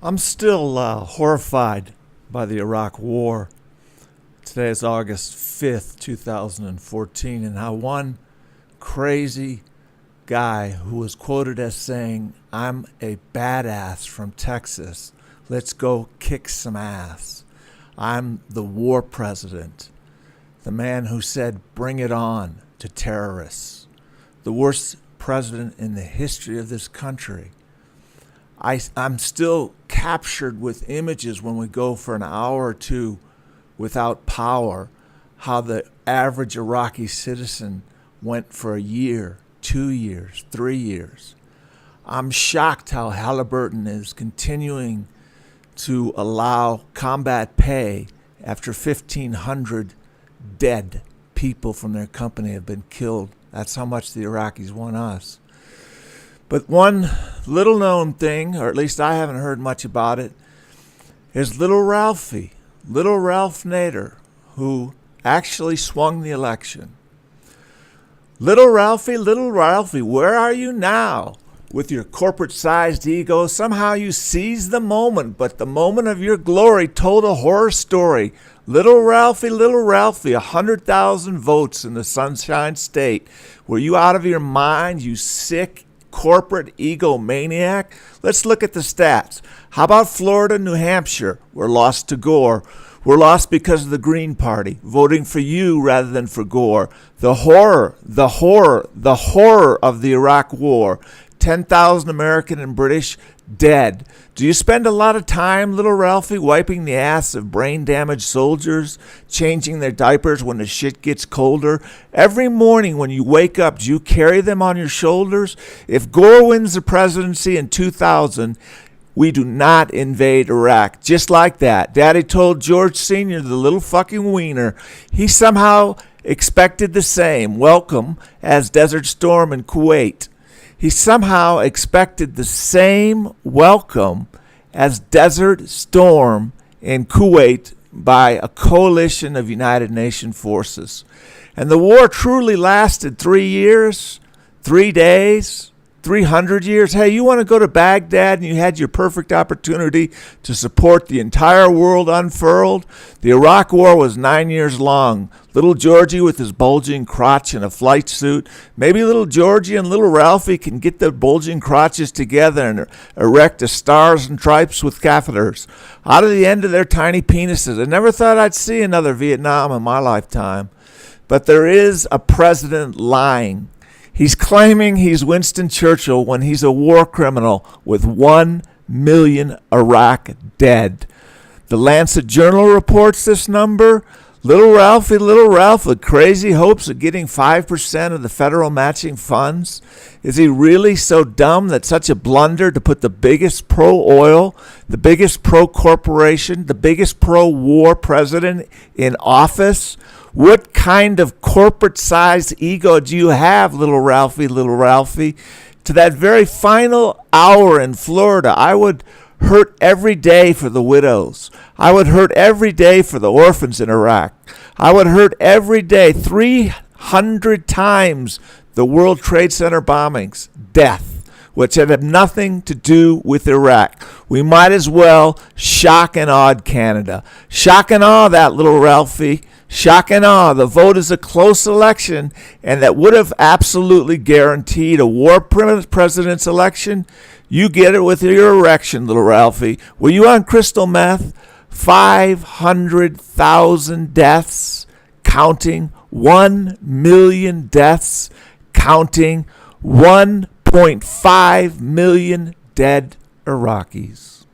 I'm still horrified by the Iraq War. Today is August 5th, 2014, and how one crazy guy who was quoted as saying, "I'm a badass from Texas. Let's go kick some ass. I'm the war president." The man who said, "Bring it on" to terrorists. The worst president in the history of this country. I'm still captured with images when we go for an hour or two without power, how the average Iraqi citizen went for a year, 2 years, 3 years. I'm shocked how Halliburton is continuing to allow combat pay after 1,500 dead people from their company have been killed. That's how much the Iraqis want us. But one little known thing, or at least I haven't heard much about it, is little Ralph Nadar, who actually swung the election. Little Ralphie, where are you now? With your corporate-sized ego, somehow you seized the moment, but the moment of your glory told a horror story. Little Ralphie, 100,000 votes in the Sunshine State. Were you out of your mind, you sick corporate egomaniac? Let's look at the stats. How about Florida, New Hampshire? We're lost to Gore. We're lost because of the Green Party, voting for you rather than for Gore. The horror of the Iraq War. 10,000 American and British dead. Do you spend a lot of time, little Ralphie, wiping the ass of brain-damaged soldiers, changing their diapers when the shit gets colder? Every morning when you wake up, do you carry them on your shoulders? If Gore wins the presidency in 2000, we do not invade Iraq. Just like that. Daddy told George Sr., the little fucking wiener, he somehow expected the same welcome as Desert Storm in Kuwait. He somehow expected the same welcome as Desert Storm in Kuwait by a coalition of United Nations forces. And the war truly lasted 3 years, 3 days, 300 years. Hey, you want to go to Baghdad and you had your perfect opportunity to support the entire world unfurled? The Iraq War was 9 years long. Little Georgie with his bulging crotch in a flight suit. Maybe little Georgie and little Ralphie can get their bulging crotches together and erect a stars and stripes with catheters out of the end of their tiny penises. I never thought I'd see another Vietnam in my lifetime. But there is a president lying. He's claiming he's Winston Churchill when he's a war criminal with 1 million Iraq dead. The Lancet Journal reports this number. Little Ralph, with crazy hopes of getting 5% of the federal matching funds. Is he really so dumb that such a blunder to put the biggest pro-oil, the biggest pro-corporation, the biggest pro-war president in office? What kind of corporate-sized ego do you have, little Ralphie? To that very final hour in Florida, I would hurt every day for the widows. I would hurt every day for the orphans in Iraq. I would hurt every day, 300 times the World Trade Center bombings, death, which had nothing to do with Iraq. We might as well shock and awe Canada. Shock and awe that, little Ralphie. Shock and awe. The vote is a close election, and that would have absolutely guaranteed a war president's election. You get it with your erection, little Ralphie. Were you on crystal meth? 500,000 deaths, counting 1 million deaths, counting 1.5 million dead Iraqis.